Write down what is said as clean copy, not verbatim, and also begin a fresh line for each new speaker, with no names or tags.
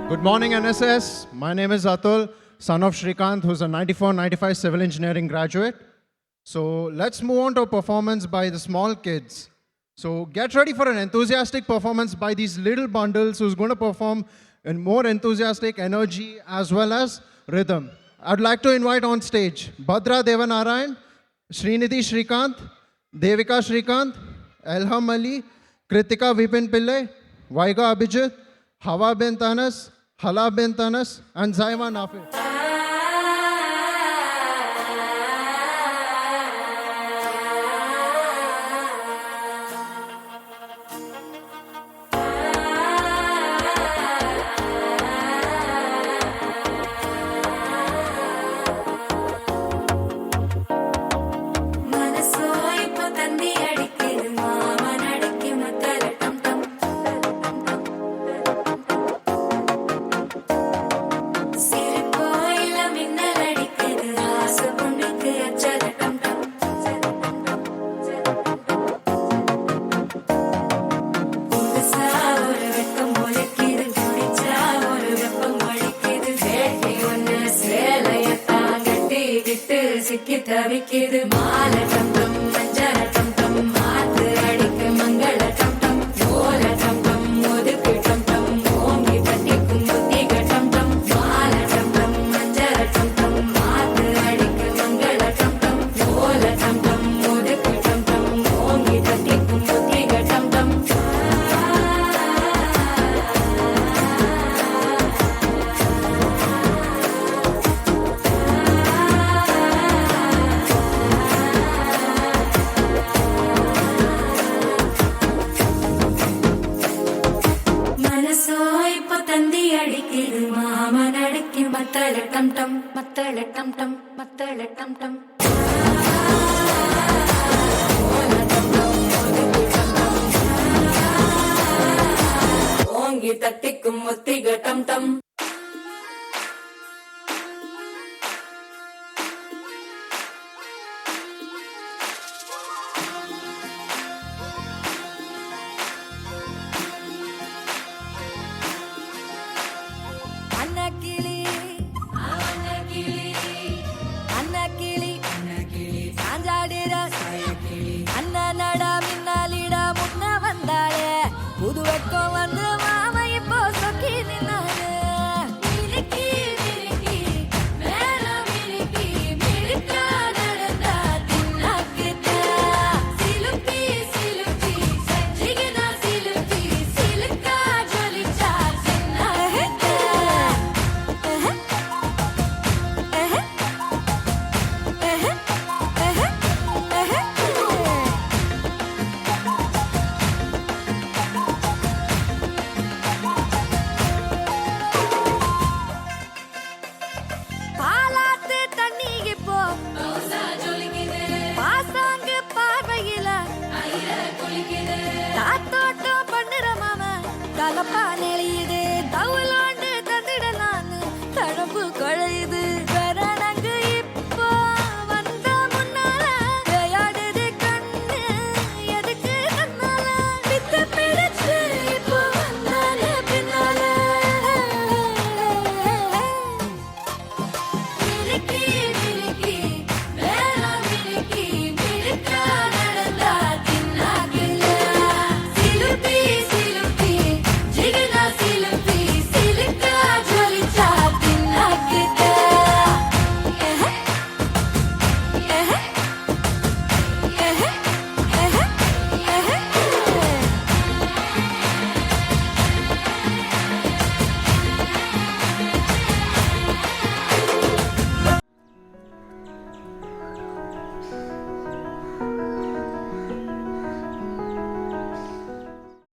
Good morning, NSS. My name is Atul, son of Shrikant, who's a 94-95 civil engineering graduate. So let's move on to a performance by the small kids. So get ready for an enthusiastic performance by these little bundles who's going to perform in more enthusiastic energy as well as rhythm. I'd like to invite on stage Bhadra Devanarayan, Srinidhi Shrikant, Devika Shrikant, Elham Ali, Kritika Vipin Pillai, Vaiga Abhijit, Hawa bin Tanas, Hala bin Tanas, and Zaima Nafi.
சிக்கி தவிக்கிது மால டம் டம் மஞ்சள டம் டம் மாத்து அடிக்கு மங்கள டம் டம் ஓல டம் டம் ஒதுக்கு டம் டம் ஓங்கி தட்டிக்கும் புத்திக டம் டம் மால டம் டம் மஞ்சள டம் டம் மாத்து அடிக்கு மங்கள டம் டம் ஓல டம் டம் ஒதுக்கு டம் டம் ஓங்கி தட்டிக்கும் புத்திக டம் டம் தந்தி அடிக்குது மாமன் அடிக்கு மத்தள டம் டம் மத்தள டம் டம் மத்தள டம் டம் ஓங்கி தட்டிக்கும் ஒத்திக டம் டம்